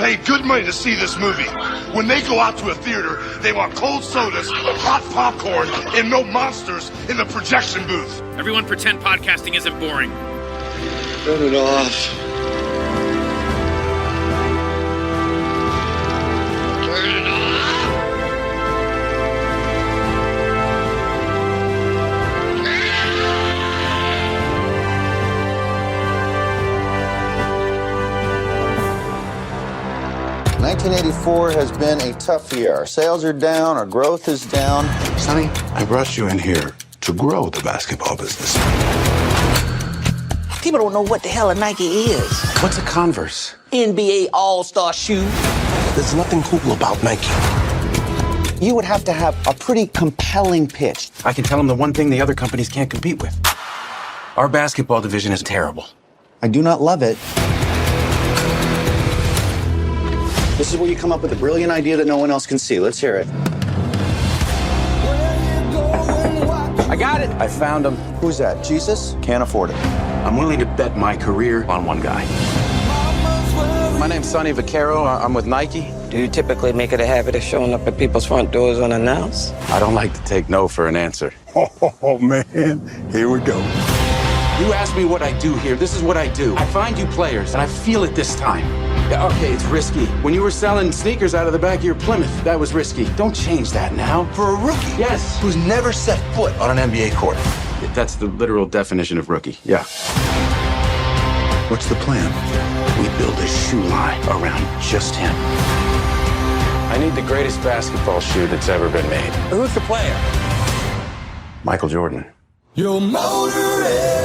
paid good money to see this movie. When they go out to a theater, they want cold sodas, hot popcorn, and no monsters in the projection booth. Everyone pretend podcasting isn't boring. Turn it off. Turn it off. 1984 has been a tough year. Our sales are down, our growth is down. Sonny, I brought you in here to grow the basketball business. People don't know what the hell a Nike is. What's a Converse? NBA All-Star shoe. There's nothing cool about Nike. You would have to have a pretty compelling pitch. I can tell them the one thing the other companies can't compete with. Our basketball division is terrible. I do not love it. This is where you come up with a brilliant idea that no one else can see. Let's hear it. I got it. I found him. Who's that? Jesus? Can't afford it. I'm willing to bet my career on one guy. My name's Sonny Vaccaro. I'm with Nike. Do you typically make it a habit of showing up at people's front doors unannounced? I don't like to take no for an answer. Oh, man. Here we go. You ask me what I do here. This is what I do. I find you players, and I feel it this time. Yeah, okay, it's risky. When you were selling sneakers out of the back of your Plymouth, that was risky. Don't change that now. For a rookie? Yes. Who's never set foot on an NBA court. That's the literal definition of rookie. Yeah. What's the plan? We build a shoe line around just him. I need the greatest basketball shoe that's ever been made. Who's the player? Michael Jordan. Your motor is...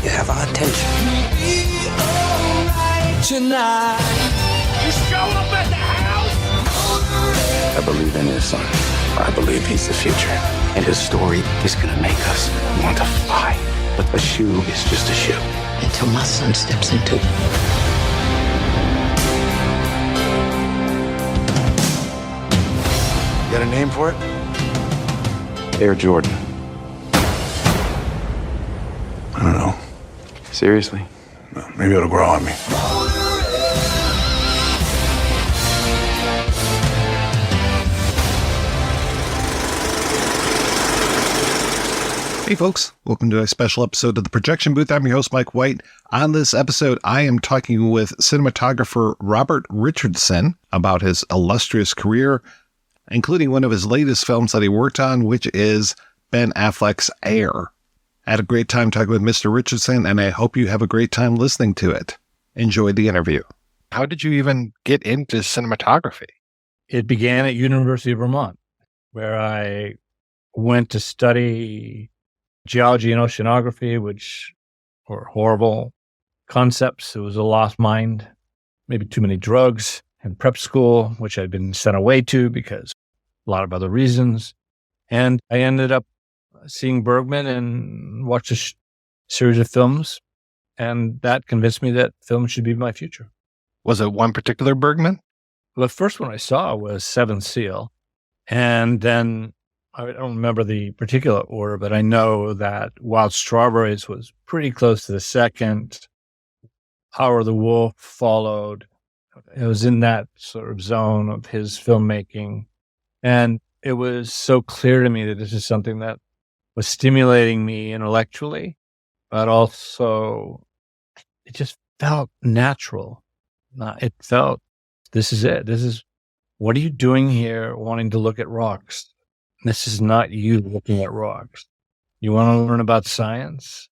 You have our attention. Tonight. You show up at the house? I believe in his son. I believe he's the future. And his story is gonna make us want to fly. But a shoe is just a shoe. Until my son steps into it. You got a name for it? Air Jordan. I don't know. Seriously? Well, maybe it'll grow on me. Hey folks, welcome to a special episode of The Projection Booth. I'm your host, Mike White. On this episode, I am talking with cinematographer Robert Richardson about his illustrious career, including one of his latest films that he worked on, which is Ben Affleck's Air. I had a great time talking with Mr. Richardson, and I hope you have a great time listening to it. Enjoy the interview. How did you even get into cinematography? It began at University of Vermont, where I went to study geology and oceanography, which were horrible concepts. It was a lost mind, maybe too many drugs, and prep school, which I'd been sent away to because a lot of other reasons. And I ended up seeing Bergman and watched a series of films, and that convinced me that film should be my future. Was it one particular Bergman? The first one I saw was Seventh Seal, and then I don't remember the particular order, but I know that Wild Strawberries was pretty close to the second. Hour of the Wolf followed. It was in that sort of zone of his filmmaking, and it was so clear to me that this is something that was stimulating me intellectually, but also it just felt natural. It felt, this is it. This is, what are you doing here wanting to look at rocks? This is not you looking at rocks. You want to learn about science?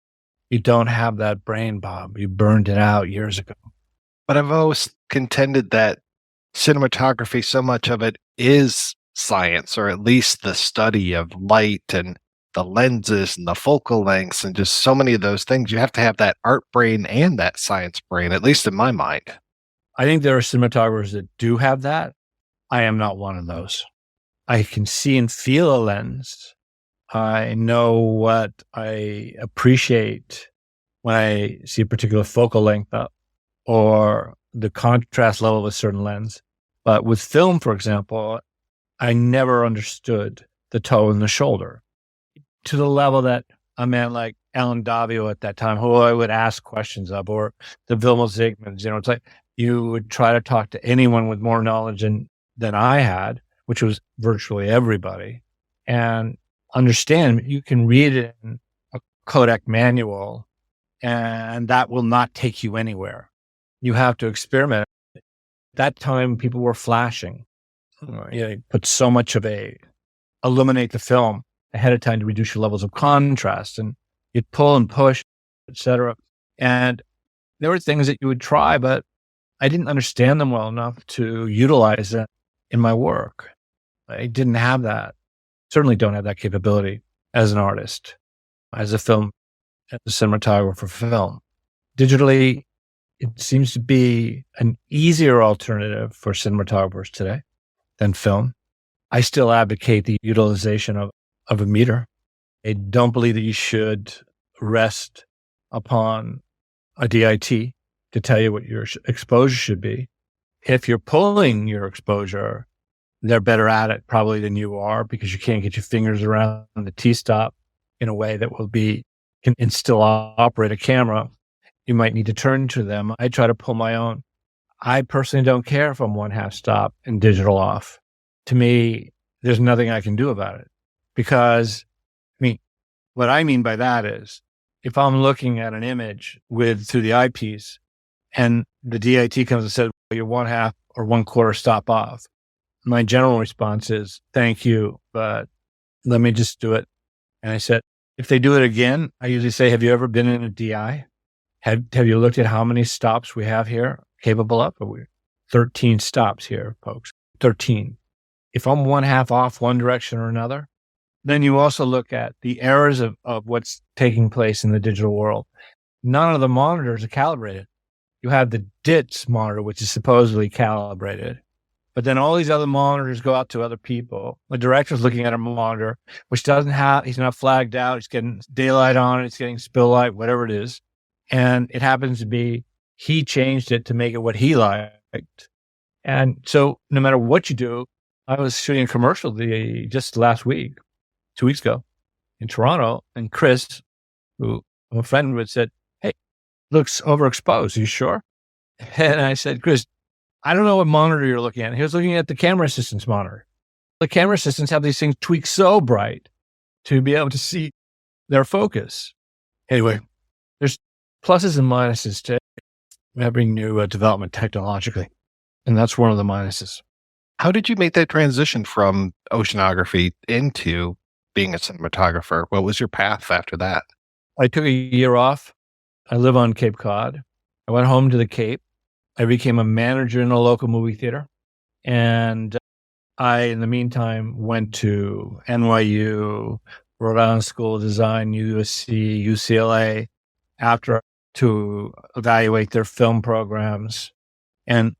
You don't have that brain, Bob. You burned it out years ago. But I've always contended that cinematography, so much of it is science, or at least the study of light and the lenses and the focal lengths and just so many of those things. You have to have that art brain and that science brain, at least in my mind. I think there are cinematographers that do have that. I am not one of those. I can see and feel a lens. I know what I appreciate when I see a particular focal length up or the contrast level of a certain lens. But with film, for example, I never understood the toe and the shoulder, to the level that a man like Alan Davio at that time, who I would ask questions of, or the Vilma Zsigmonds, it's like you would try to talk to anyone with more knowledge than I had, which was virtually everybody, and understand you can read it in a Kodak manual and that will not take you anywhere. You have to experiment. At that time, people were flashing. You put so much of illuminate the film ahead of time to reduce your levels of contrast, and you'd pull and push, etc. And there were things that you would try, but I didn't understand them well enough to utilize them in my work. I didn't have that. Certainly don't have that capability as an artist, as a cinematographer for film. Digitally, it seems to be an easier alternative for cinematographers today than film. I still advocate the utilization of a meter. I don't believe that you should rest upon a DIT to tell you what your exposure should be. If you're pulling your exposure, they're better at it probably than you are, because you can't get your fingers around the T-stop in a way that can still operate a camera. You might need to turn to them. I try to pull my own. I personally don't care if I'm 1/2 stop and digital off. To me, there's nothing I can do about it, because what I mean by that is, if I'm looking at an image through the eyepiece and the DIT comes and says, well, you're 1/2 or 1/4 stop off, my general response is, thank you, but let me just do it. And I said, if they do it again, I usually say, have you ever been in a DI? Have you looked at how many stops we have here capable of? 13 stops here, folks. 13. If I'm 1/2 off one direction or another, then you also look at the errors of what's taking place in the digital world. None of the monitors are calibrated. You have the DITS monitor, which is supposedly calibrated. But then all these other monitors go out to other people. The director's looking at a monitor, which he's not flagged out. He's getting daylight on it. It's getting spill light, whatever it is. And it happens to be, he changed it to make it what he liked. And so no matter what you do, I was shooting a commercial just last week, 2 weeks ago in Toronto. And Chris, who I'm a friend with, said, hey, looks overexposed. Are you sure? And I said, Chris, I don't know what monitor you're looking at. He was looking at the camera assistant's monitor. The camera assistants have these things tweaked so bright to be able to see their focus. Anyway, there's pluses and minuses to having new development technologically. And that's one of the minuses. How did you make that transition from oceanography into being a cinematographer? What was your path after that? I took a year off. I live on Cape Cod. I went home to the Cape. I became a manager in a local movie theater. And I, in the meantime, went to NYU, Rhode Island School of Design, USC, UCLA, to evaluate their film programs. And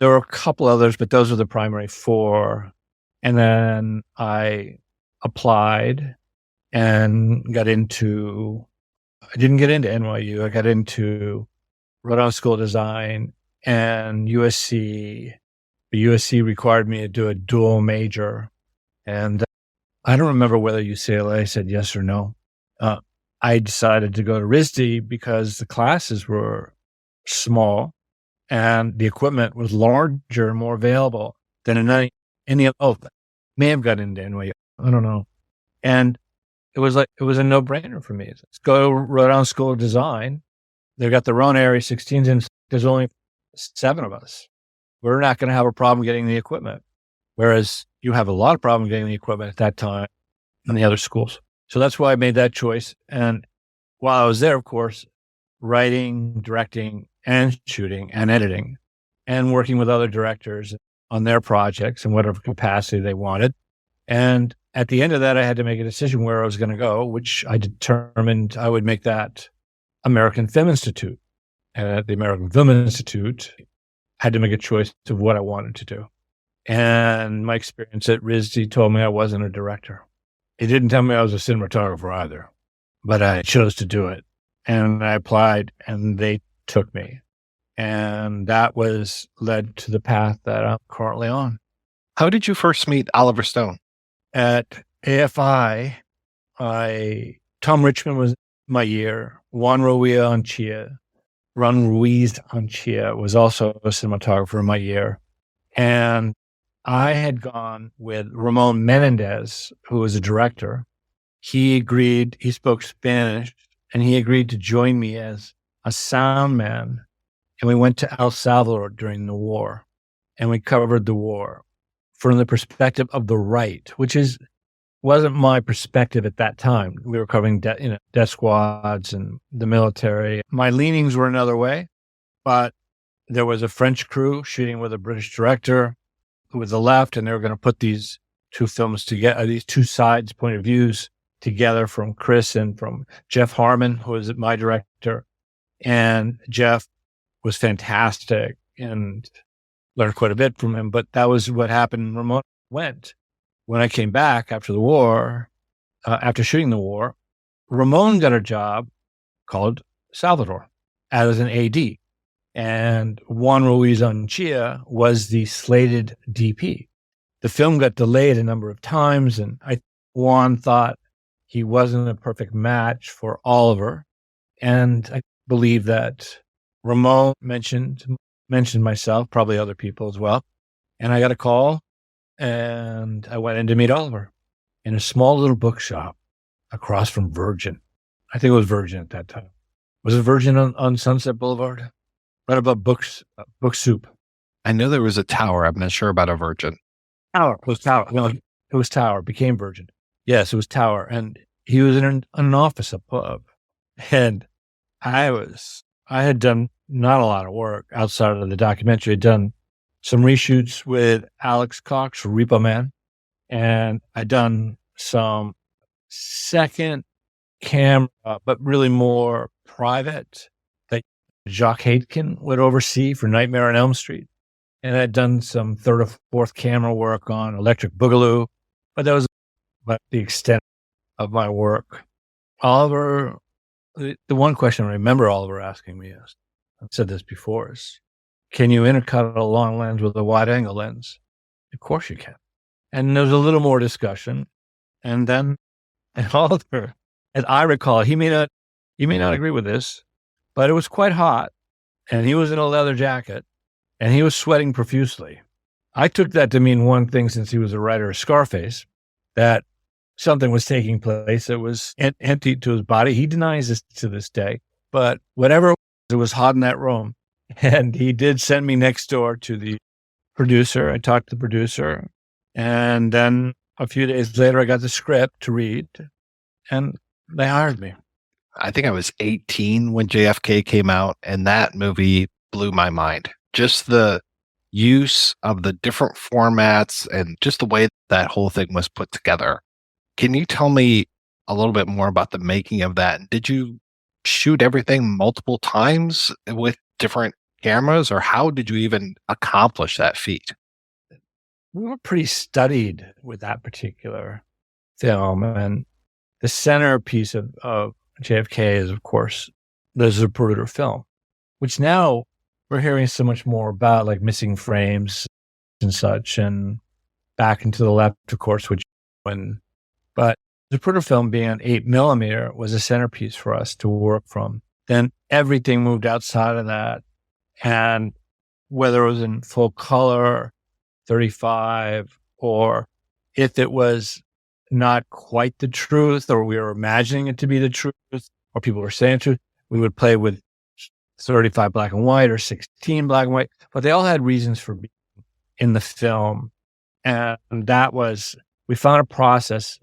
there were a couple others, but those were the primary 4. And then I applied and I didn't get into NYU. I got into Rhode Island School of Design and USC. The USC required me to do a dual major. And I don't remember whether UCLA said yes or no. I decided to go to RISD because the classes were small and the equipment was larger and more available than in any of may have got into NYU. I don't know. And it was a no-brainer for me. Let's go to Rhode Island School of Design. They've got their own Area 16s, and there's only 7 of us. We're not going to have a problem getting the equipment. Whereas you have a lot of problem getting the equipment at that time in the other schools. So that's why I made that choice. And while I was there, of course, writing, directing, and shooting and editing and working with other directors on their projects in whatever capacity they wanted. And at the end of that, I had to make a decision where I was going to go, which I determined I would make that American Film Institute. And at the American Film Institute, I had to make a choice of what I wanted to do. And my experience at RISD told me I wasn't a director. It didn't tell me I was a cinematographer either, but I chose to do it. And I applied and they took me. And that led to the path that I'm currently on. How did you first meet Oliver Stone? At AFI, Tom Richmond was my year. Juan Ruiz Anchia was also a cinematographer in my year. And I had gone with Ramon Menendez, who was a director. He spoke Spanish, and he agreed to join me as a sound man. And we went to El Salvador during the war, and we covered the war from the perspective of the right, which wasn't my perspective at that time. We were covering death squads and the military. My leanings were another way, but there was a French crew shooting with a British director who was the left, and they were going to put these two films together, these two sides, point of views together, from Chris and from Jeff Harmon, who was my director. And Jeff was fantastic and learned quite a bit from him, but that was what happened. Ramon went. When I came back after the war, after shooting the war, Ramon got a job called Salvador as an AD. And Juan Ruiz Anchia was the slated DP. The film got delayed a number of times, and Juan thought he wasn't a perfect match for Oliver. And I believe that Ramon mentioned myself, probably other people as well. And I got a call, and I went in to meet Oliver in a small little bookshop across from Virgin. I think it was Virgin at that time. Was it Virgin on Sunset Boulevard? Right above Book Soup. I know there was a Tower. I'm not sure about a Virgin. Tower. It was Tower. No, it was Tower. Became Virgin. Yes, it was Tower. And he was in an office above. And I had done not a lot of work outside of the documentary. I'd done some reshoots with Alex Cox for Repo Man. And I'd done some second camera, but really more private, that Jacques Haitkin would oversee for Nightmare on Elm Street. And I'd done some third or fourth camera work on Electric Boogaloo, but that was about the extent of my work. Oliver, the one question I remember Oliver asking me is, I've said this before, is, can you intercut a long lens with a wide angle lens? Of course you can. And there was a little more discussion. And then Oliver, as I recall, he may not agree with this, but it was quite hot, and he was in a leather jacket, and he was sweating profusely. I took that to mean one thing, since he was a writer of Scarface, that something was taking place that was emptied to his body. He denies this to this day, but whatever it was hot in that room. And he did send me next door to the producer. I talked to the producer, and then a few days later, I got the script to read, and they hired me. I think I was 18 when JFK came out, and that movie blew my mind. Just the use of the different formats and just the way that whole thing was put together. Can you tell me a little bit more about the making of that? Did you shoot everything multiple times with different cameras, or how did you even accomplish that feat? We were pretty studied with that particular film, and the centerpiece of JFK is, of course, the Zapruder film, which now we're hearing so much more about, like missing frames and such, and Back and to the Left, of course, but Zapruder film being an 8mm was a centerpiece for us to work from. Then everything moved outside of that, and whether it was in full color, 35, or if it was not quite the truth, or we were imagining it to be the truth, or people were saying the truth, we would play with 35 black and white or 16 black and white, but they all had reasons for being in the film. And that was, we found a process,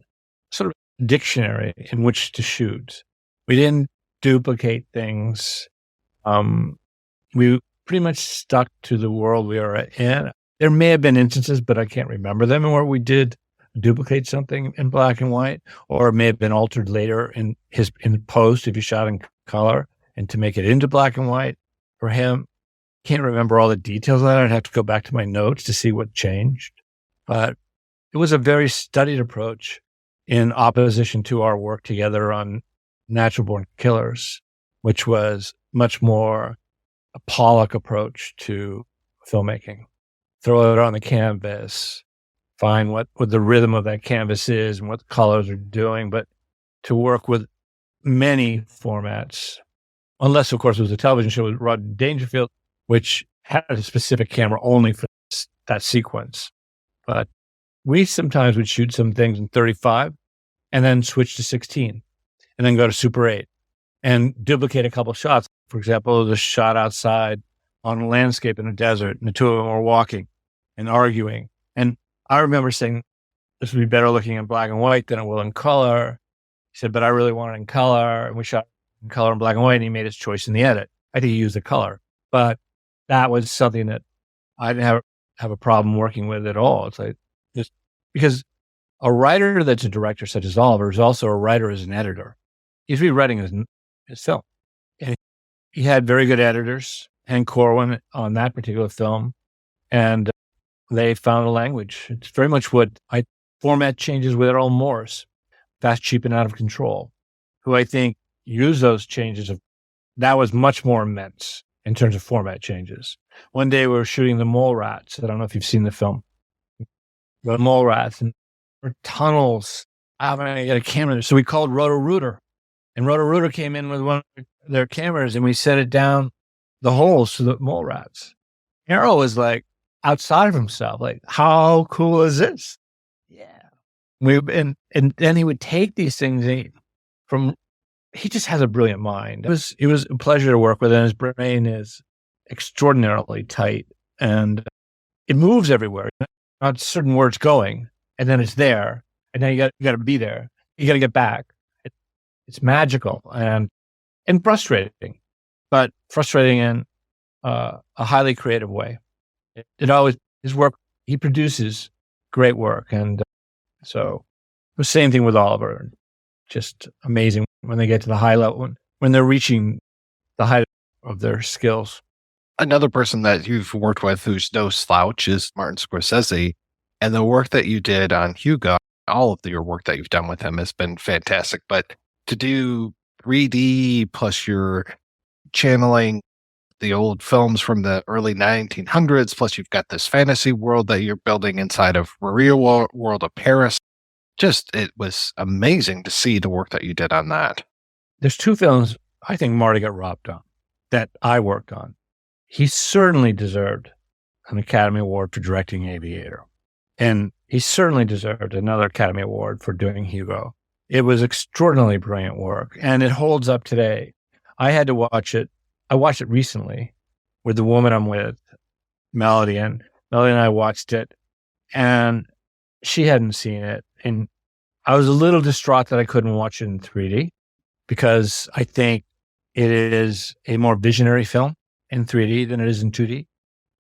sort of a dictionary in which to shoot. We didn't duplicate things. We pretty much stuck to the world we were in. There may have been instances, but I can't remember them, where we did duplicate something in black and white, or it may have been altered later in post if you shot in color, and to make it into black and white for him. Can't remember all the details of that. I'd have to go back to my notes to see what changed. But it was a very studied approach in opposition to our work together on Natural Born Killers, which was much more a Pollock approach to filmmaking. Throw it on the canvas, find what the rhythm of that canvas is and what the colors are doing, but to work with many formats, unless, of course, it was a television show with Rod Dangerfield, which had a specific camera only for that sequence. But we sometimes would shoot some things in 35 and then switch to 16 and then go to Super 8 and duplicate a couple shots. For example, the shot outside on a landscape in a desert, and the two of them were walking and arguing. And I remember saying, this would be better looking in black and white than it will in color. He said, but I really want it in color. And we shot in color and black and white, and he made his choice in the edit. I think he used the color, but that was something that I didn't have a problem working with at all. It's like, just because a writer that's a director such as Oliver is also a writer as an editor. He's rewriting his film. And he had very good editors, Hank Corwin on that particular film, and they found a language. It's very much what format changes with Earl Morris, Fast, Cheap, and Out of Control, who I think used those changes. That was much more immense in terms of format changes. One day we were shooting the mole rats. I don't know if you've seen the film. The mole rats and tunnels. I'm going to get a camera there. So we called Roto-Rooter. And Roto-Rooter came in with one of their cameras, and we set it down the holes for the mole rats. Arrow was like outside of himself. Like, how cool is this? Yeah. And then he would take these things he just has a brilliant mind. It was a pleasure to work with, and his brain is extraordinarily tight, and it moves everywhere. Not certain where it's going, and then it's there, and then you got to be there. You got to get back. It's magical and frustrating, but frustrating in a highly creative way. His work, he produces great work, and so the same thing with Oliver. Just amazing when they get to the high level, when they're reaching the height of their skills. Another person that you've worked with who's no slouch is Martin Scorsese. And the work that you did on Hugo, all of your work that you've done with him has been fantastic. But to do 3D plus you're channeling the old films from the early 1900s, plus you've got this fantasy world that you're building inside of real world of Paris. It was amazing to see the work that you did on that. There's two films I think Marty got robbed on that I worked on. He certainly deserved an Academy Award for directing Aviator. And he certainly deserved another Academy Award for doing Hugo. It was extraordinarily brilliant work, and it holds up today. I had to watch it. I watched it recently with the woman I'm with, Melody, and Melody and I watched it, and she hadn't seen it. And I was a little distraught that I couldn't watch it in 3D, because I think it is a more visionary film in 3D than it is in 2D.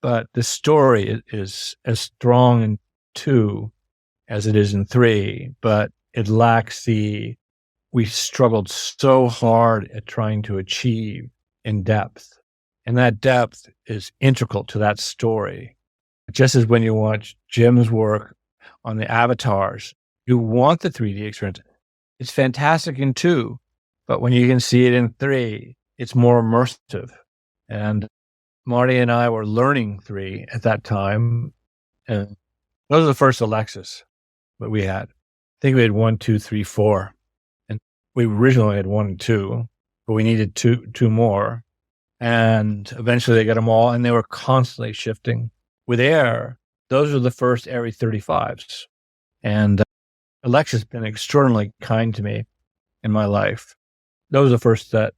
But the story is as strong in 2 as it is in 3, but it lacks we struggled so hard at trying to achieve in depth. And that depth is integral to that story. Just as when you watch Jim's work on the avatars, you want the 3D experience. It's fantastic in 2, but when you can see it in 3, it's more immersive. And Marty and I were learning 3 at that time. And those are the first Alexis that we had. I think we had 1, 2, 3, 4. And we originally had 1 and 2, but we needed two more. And eventually they got them all, and they were constantly shifting. With Air, those are the first Airy 35s. And Alexis has been extraordinarily kind to me in my life. Those are the first that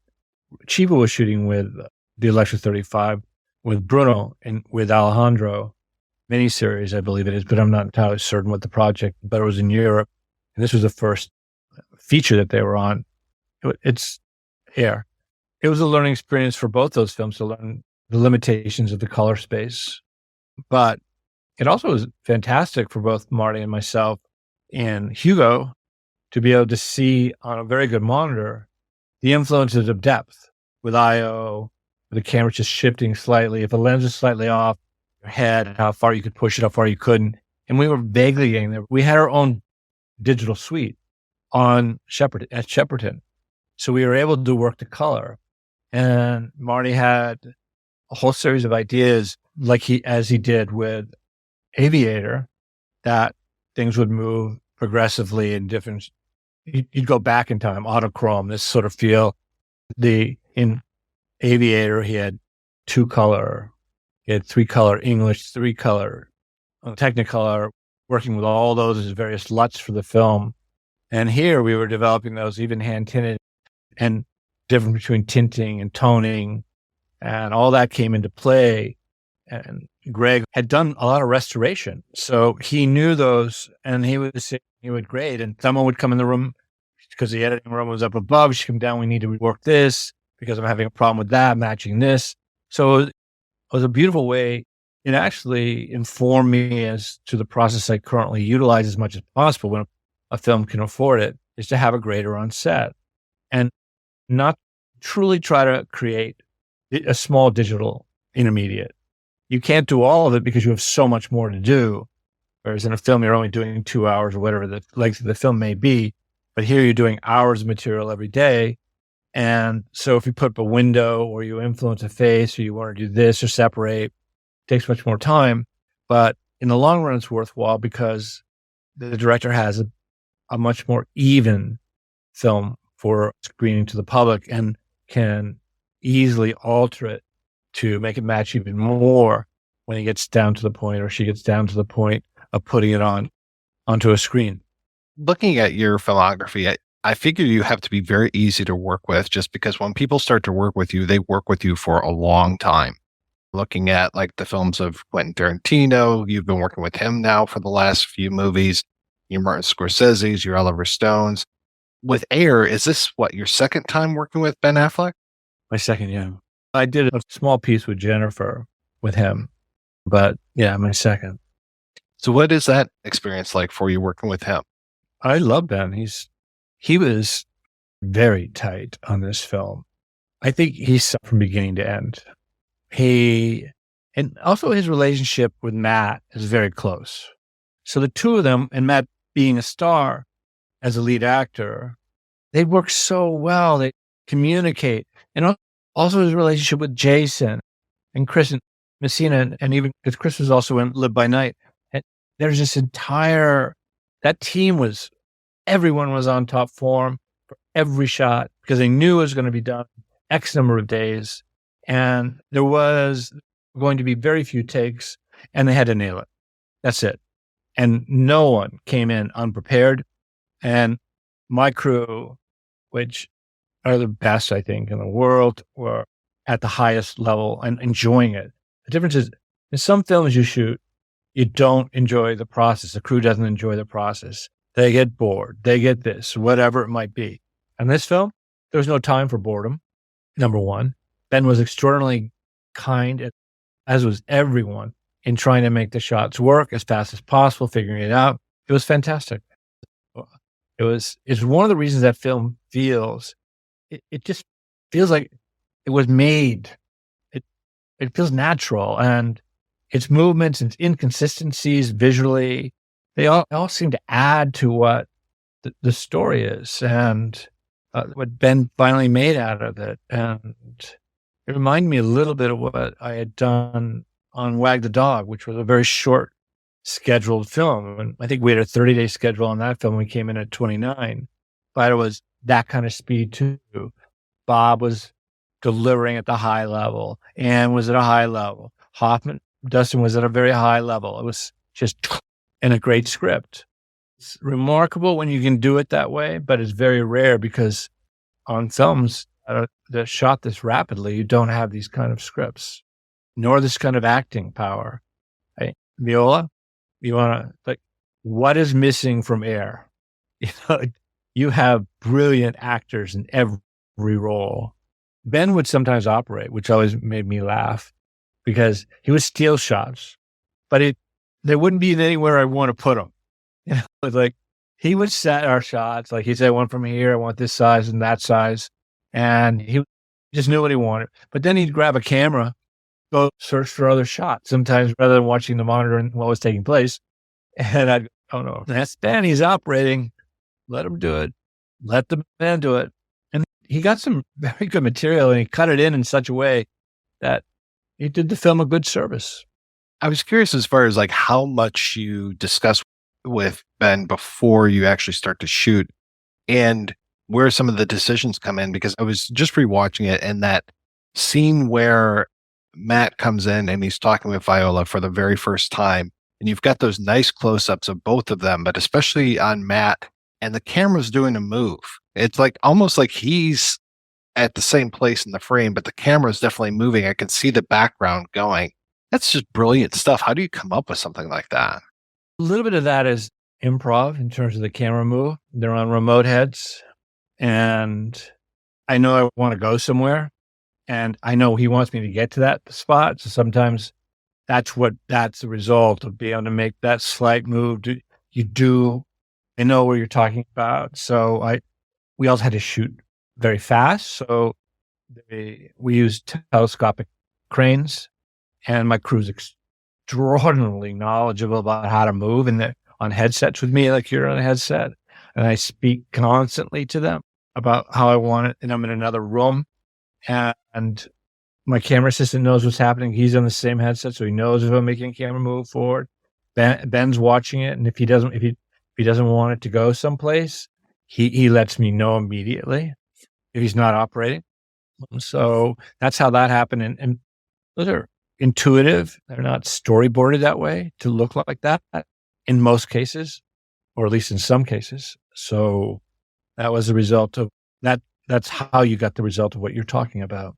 Chiva was shooting with the Alexis 35 with Bruno and with Alejandro miniseries, I believe it is, but I'm not entirely certain what the project, but it was in Europe. And this was the first feature that they were on. It's Air. It was a learning experience for both those films to learn the limitations of the color space. But it also was fantastic for both Marty and myself and Hugo to be able to see on a very good monitor the influences of depth with IO, with the camera just shifting slightly. If a lens is slightly off your head, how far you could push it, how far you couldn't. And we were vaguely getting there. We had our own digital suite on at Shepperton. So we were able to work the color. And Marty had a whole series of ideas, as he did with Aviator, that things would move progressively in different, you'd go back in time, autochrome, this sort of feel. In Aviator, he had 2-color, he had 3-color English, 3-color Technicolor, working with all those as various LUTs for the film. And here we were developing those even hand tinted, and difference between tinting and toning, and all that came into play. And Greg had done a lot of restoration, so he knew those, and he would grade, and someone would come in the room because the editing room was up above. She'd come down. We need to rework this because I'm having a problem with that, matching this. So it was a beautiful way. It actually informed me as to the process I currently utilize as much as possible when a film can afford it, is to have a grader on set and not truly try to create a small digital intermediate. You can't do all of it because you have so much more to do. Whereas in a film, you're only doing 2 hours or whatever the length of the film may be. But here you're doing hours of material every day. And so if you put up a window or you influence a face or you want to do this or separate, it takes much more time. But in the long run, it's worthwhile because the director has a much more even film for screening to the public and can easily alter it to make it match even more when he gets down to the point, or she gets down to the point of putting it onto a screen. Looking at your filmography, I figure you have to be very easy to work with, just because when people start to work with you, they work with you for a long time. Looking at like the films of Quentin Tarantino, you've been working with him now for the last few movies. Your Martin Scorsese's, your Oliver Stone's. With Air, is this your second time working with Ben Affleck? My second, yeah. I did a small piece with Jennifer with him, but yeah, my second. So what is that experience like for you working with him? I love Ben. He was very tight on this film. I think he's from beginning to end. And also his relationship with Matt is very close. So the two of them, and Matt being a star as a lead actor, they work so well. They communicate. And also his relationship with Jason and Chris and Messina, and even because Chris was also in Live by Night. And there's this that team everyone was on top form for every shot because they knew it was going to be done X number of days. And there was going to be very few takes, and they had to nail it. That's it. And no one came in unprepared. And my crew, which are the best, I think, in the world, were at the highest level and enjoying it. The difference is, in some films you shoot, you don't enjoy the process. The crew doesn't enjoy the process. They get bored. They get this, whatever it might be. In this film, there was no time for boredom, number one. Ben was extraordinarily kind, as was everyone, in trying to make the shots work as fast as possible, figuring it out. It was fantastic. It's one of the reasons that film it just feels like it was made. It feels natural, and its movements and inconsistencies visually, they all seem to add to what the story is and what Ben finally made out of it. And it reminded me a little bit of what I had done on Wag the Dog, which was a very short scheduled film. And I think we had a 30-day schedule on that film. We came in at 29, but it was that kind of speed too. Bob was delivering at the high level. Anne was at a high level. Dustin was at a very high level. It was just in a great script. It's remarkable when you can do it that way, but it's very rare because on films that shot this rapidly, you don't have these kind of scripts, nor this kind of acting power. Hey, Viola, you want to, what is missing from Air? You have brilliant actors in every role. Ben would sometimes operate, which always made me laugh because he would steal shots, but they wouldn't be anywhere I want to put them. It's like he would set our shots. Like he'd say, I want from here, I want this size and that size. And he just knew what he wanted. But then he'd grab a camera, go search for other shots, sometimes rather than watching the monitor and what was taking place. And I'd go, oh no, that's Ben. He's operating. Let him do it. Let the man do it. And he got some very good material and he cut it in such a way that he did the film a good service. I was curious as far as how much you discuss with been before you actually start to shoot, and where some of the decisions come in? Because I was just rewatching it, and that scene where Matt comes in and he's talking with Viola for the very first time, and you've got those nice close-ups of both of them, but especially on Matt, and the camera's doing a move. It's like almost like he's at the same place in the frame, but the camera's definitely moving. I can see the background going. That's just brilliant stuff. How do you come up with something like that? A little bit of that is improv in terms of the camera move. They're on remote heads, and I know I want to go somewhere, and I know he wants me to get to that spot. So sometimes that's the result of being able to make that slight move. I know what you're talking about. So we also had to shoot very fast. So we used telescopic cranes, and my crew's extraordinarily knowledgeable about how to move, and they're on headsets with me, like you're on a headset. And I speak constantly to them about how I want it. And I'm in another room, and my camera assistant knows what's happening. He's on the same headset, so he knows if I'm making a camera move forward. Ben's watching it, and if he doesn't want it to go someplace, he lets me know immediately if he's not operating. So that's how that happened. And those are intuitive. They're not storyboarded that way to look like that in most cases, or at least in some cases. So that was the result of that. That's how you got the result of what you're talking about.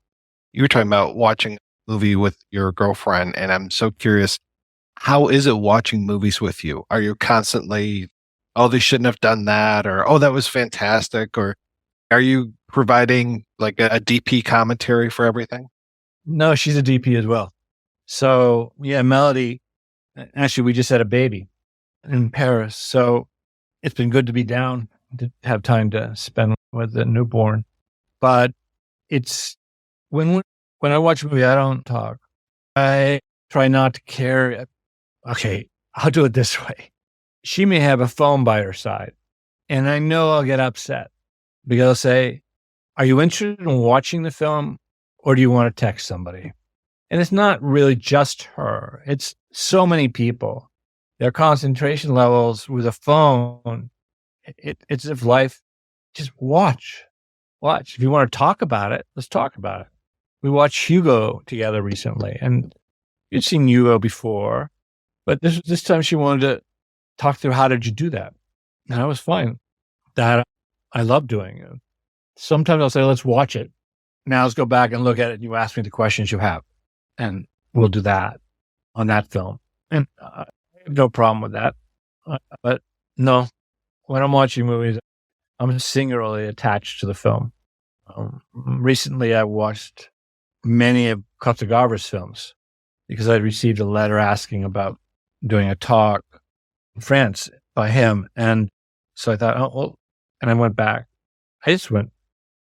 You were talking about watching a movie with your girlfriend, and I'm so curious, how is it watching movies with you? Are you constantly, oh, they shouldn't have done that, or, oh, that was fantastic, or are you providing like a DP commentary for everything? No, she's a DP as well. So yeah, Melody, actually, we just had a baby in Paris. So it's been good to be down, to have time to spend with the newborn. But it's when I watch a movie, I don't talk. I try not to care. Okay, I'll do it this way. She may have a phone by her side, and I know I'll get upset because I'll say, are you interested in watching the film, or do you want to text somebody? And it's not really just her. It's so many people. Their concentration levels with a phone, it's as if life, just watch. If you want to talk about it, let's talk about it. We watched Hugo together recently, and you'd seen Hugo before, but this time she wanted to talk through, how did you do that? And I was fine. That I love doing it. Sometimes I'll say, let's watch it. Now let's go back and look at it, and you ask me the questions you have, and we'll do that on that film. And I have no problem with that. But no, when I'm watching movies, I'm singularly attached to the film. Recently, I watched many of Cotogava's films because I received a letter asking about doing a talk in France by him. And so I thought, oh, well, and I went back. I just went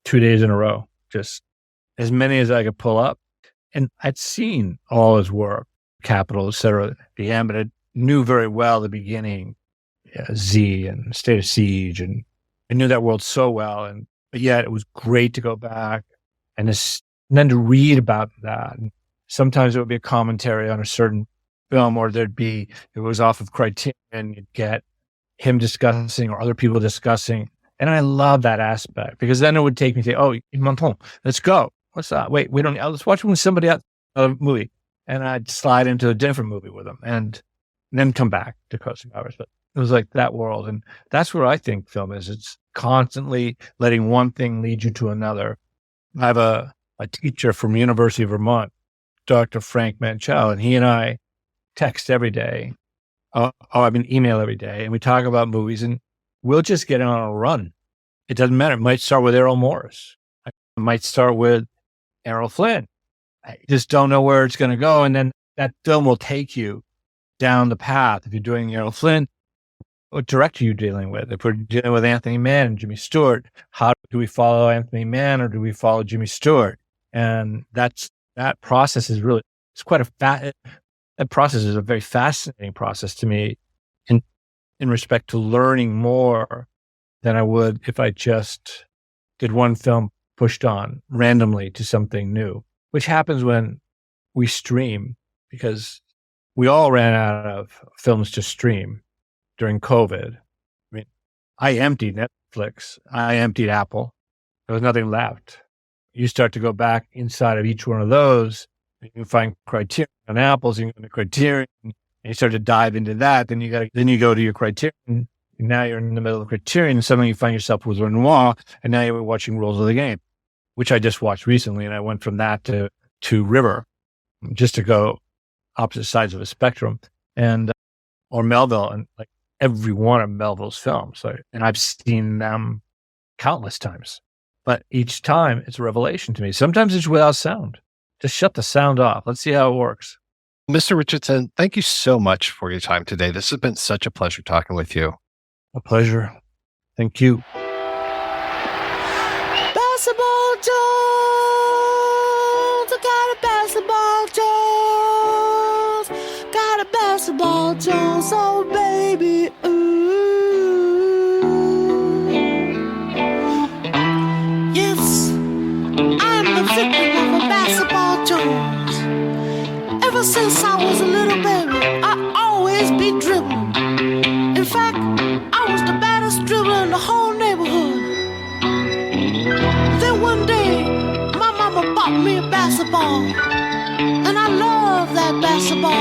2 days in a row, just as many as I could pull up. And I'd seen all his work, Capital, et cetera, at the end, but I knew very well the beginning, Z and State of Siege, and I knew that world so well. But yet it was great to go back and then to read about that. And sometimes it would be a commentary on a certain film, or it was off of Criterion, you'd get him discussing or other people discussing. And I love that aspect, because then it would take me to, oh, Monton, let's go. What's that? Wait, we don't, let's watch it with somebody else, a movie. And I'd slide into a different movie with them and then come back to Coast Hours. But it was like that world. And that's where I think film is. It's constantly letting one thing lead you to another. I have a teacher from University of Vermont, Dr. Frank Manchel, and he and I text every day. Email every day. And we talk about movies, and we'll just get on a run. It doesn't matter. It might start with Errol Morris. It might start with Errol Flynn. I just don't know where it's going to go. And then that film will take you down the path. If you're doing Errol Flynn, what director are you dealing with? If we're dealing with Anthony Mann and Jimmy Stewart, how do we follow Anthony Mann, or do we follow Jimmy Stewart? And that process is really, that process is a very fascinating process to me in respect to learning more than I would if I just did one film pushed on randomly to something new, which happens when we stream, because we all ran out of films to stream during COVID. I emptied Netflix. I emptied Apple. There was nothing left. You start to go back inside of each one of those. You can find Criterion on Apple's. You can go to Criterion, and you start to dive into that. Then you go to your Criterion. And now you're in the middle of Criterion, and suddenly you find yourself with Renoir, and now you're watching Rules of the Game, which I just watched recently, and I went from that to River, just to go opposite sides of a spectrum, and or Melville, and like every one of Melville's films. And I've seen them countless times, but each time it's a revelation to me. Sometimes it's without sound. Just shut the sound off. Let's see how it works. Mr. Richardson, thank you so much for your time today. This has been such a pleasure talking with you. A pleasure. Thank you. Basketball Jones, I got a basketball Jones, got a basketball Jones, oh baby, ooh. Yes, I'm the victim of a basketball Jones. Ever since I was a little baby, I always be dribbling. In fact, I was the baddest dribbler in the whole neighborhood. Then one day, my mama bought me a basketball, and I love that basketball.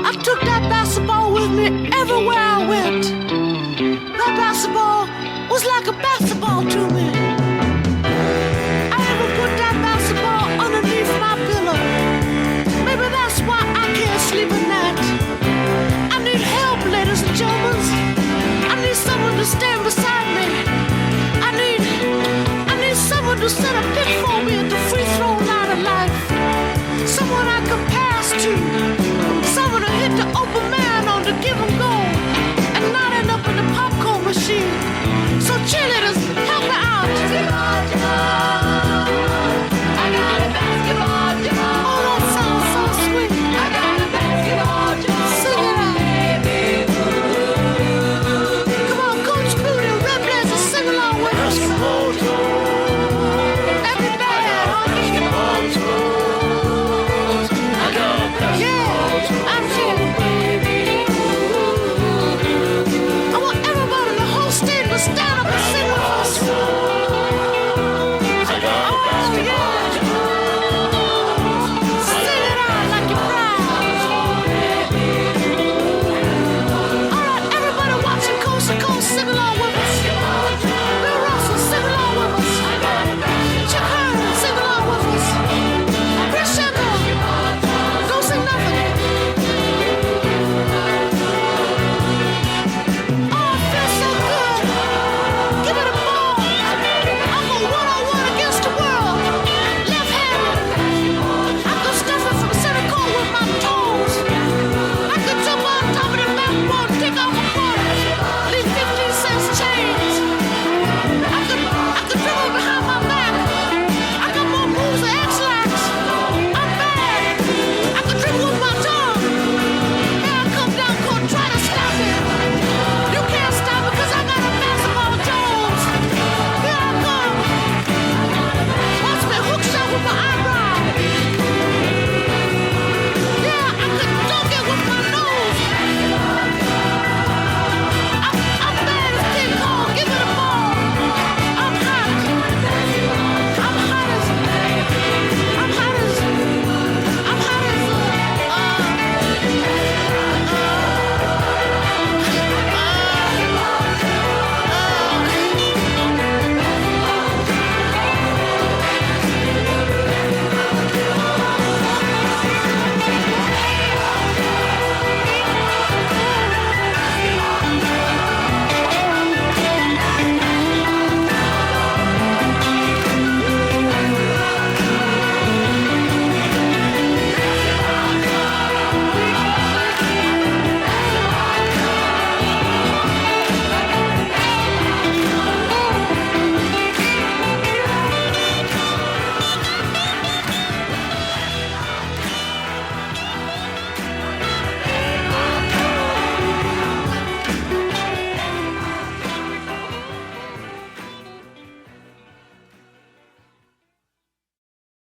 I took that basketball with me everywhere I went. That basketball was like a basketball to me. I even put that basketball underneath my pillow. Maybe that's why I can't sleep at night. I need help, ladies and gentlemen. I need someone to stand beside me. I need someone to set a pick for me at the free throw line of life. Someone I can pass to.